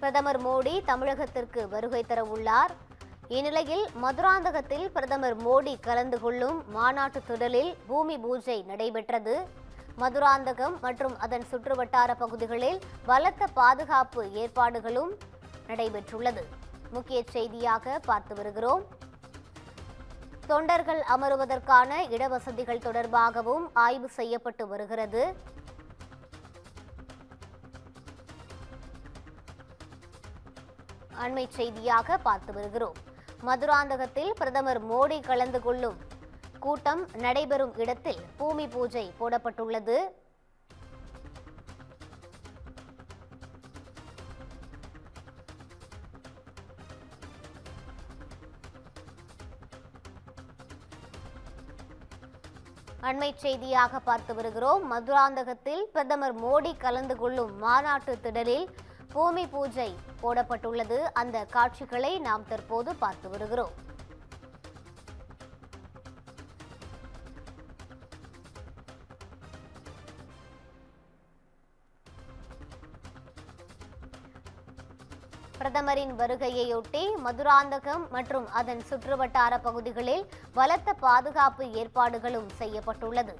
பிரதமர் மோடி தமிழகத்திற்கு வருகை தர உள்ளார். இந்நிலையில் மதுராந்தகத்தில் பிரதமர் மோடி கலந்து கொள்ளும் மாநாட்டு திடலில் பூமி பூஜை நடைபெற்றது. மதுராந்தகம் மற்றும் அதன் சுற்றுவட்டார பகுதிகளில் பலத்த பாதுகாப்பு ஏற்பாடுகளும் நடைபெற்றுள்ளது. முக்கிய செய்தியாக பார்த்து வருகிறோம். தொண்டர்கள் அமருவதற்கான இடவசதிகள் தொடர்பாகவும் ஆய்வு செய்யப்பட்டு வருகிறது. அண்மை செய்தியாக பார்த்து வருகிறோம். மதுராந்தகத்தில் பிரதமர் மோடி கலந்து கொள்ளும் கூட்டம் நடைபெறும் இடத்தில் பூமி பூஜை போடப்பட்டுள்ளது. அண்மை செய்தியாக பார்த்து வருகிறோம். மதுராந்தகத்தில் பிரதமர் மோடி கலந்து கொள்ளும் மாநாட்டு திடலில் பூமி பூஜை போடப்பட்டுள்ளது. அந்த காட்சிகளை நாம் தற்போது பார்த்து வருகிறோம். பிரதமரின் வருகையையொட்டி மதுராந்தகம் மற்றும் அதன் சுற்றுவட்டார பகுதிகளில் பலத்த பாதுகாப்பு ஏற்பாடுகளும் செய்யப்பட்டுள்ளது.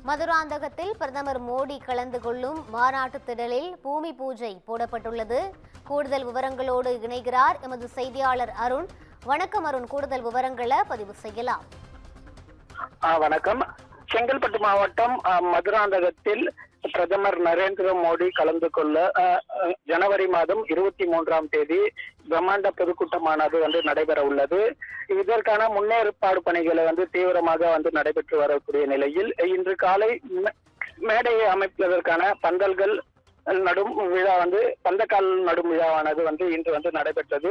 மதுராந்தகத்தில் பிரதமர் மோடி கலந்து கொள்ளும் மாநாட்டு திடலில் பூமி பூஜை போடப்பட்டுள்ளது. கூடுதல் விவரங்களோடு இணைகிறார் எமது செய்தியாளர் அருண். வணக்கம் அருண், கூடுதல் விவரங்களை பதிவு செய்யலாம். வணக்கம். செங்கல்பட்டு மாவட்டம் மதுராந்தகத்தில் பிரதமர் நரேந்திர மோடி கலந்து கொள்ள ஜனவரி மாதம் 23ஆம் தேதி பிரம்மாண்ட பொதுக்கூட்டமானது நடைபெற உள்ளது. இதற்கான முன்னேற்பாடு பணிகளை தீவிரமாக நடைபெற்று வரக்கூடிய நிலையில் இன்று காலை மேடையை அமைப்பதற்கான பந்தல்கள் நடும் விழா பந்தக்கால் நடும் விழாவானது இன்று நடைபெற்றது.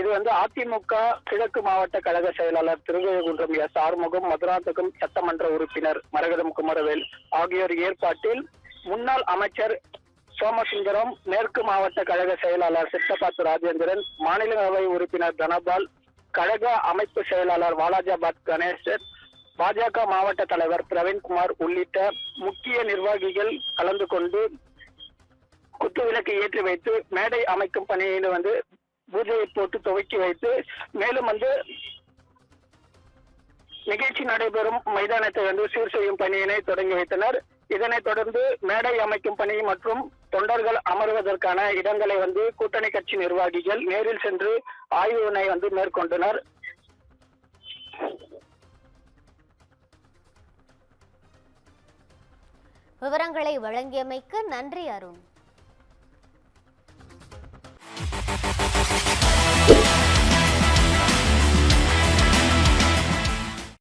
இது அதிமுக கிழக்கு மாவட்ட கழக செயலாளர் திருவேகுன்றம் எஸ் ஆறுமுகம், மதுராந்தகம் சட்டமன்ற உறுப்பினர் மரகதம் குமரவேல் ஆகியோர் ஏற்பாட்டில் முன்னாள் அமைச்சர் சோமசுந்தரம், மேற்கு மாவட்ட கழக செயலாளர் சித்தபாத்து ராஜேந்திரன், மாநிலங்களவை உறுப்பினர் தனபால், கழக அமைப்பு செயலாளர் வாலாஜாபாத் கணேசன், பாஜக மாவட்ட தலைவர் பிரவீன்குமார் உள்ளிட்ட முக்கிய நிர்வாகிகள் கலந்து கொண்டு குத்துவிளக்கு ஏற்றி வைத்து மேடை அமைக்கும் பணியில் பூஜையை போட்டு துவக்கி வைத்து மேலும் நிகழ்ச்சி நடைபெறும் மைதானத்தை சீர் செய்யும் பணியினை தொடங்கி வைத்தனர். இதனைத் தொடர்ந்து மேடை அமைக்கும் பணி மற்றும் தொண்டர்கள் அமர்வதற்கான இடங்களை கூட்டணி கட்சி நிர்வாகிகள் நேரில் சென்று ஆய்வினை மேற்கொண்டனர். விவரங்களை வழங்கியமைக்கு நன்றி அருண்.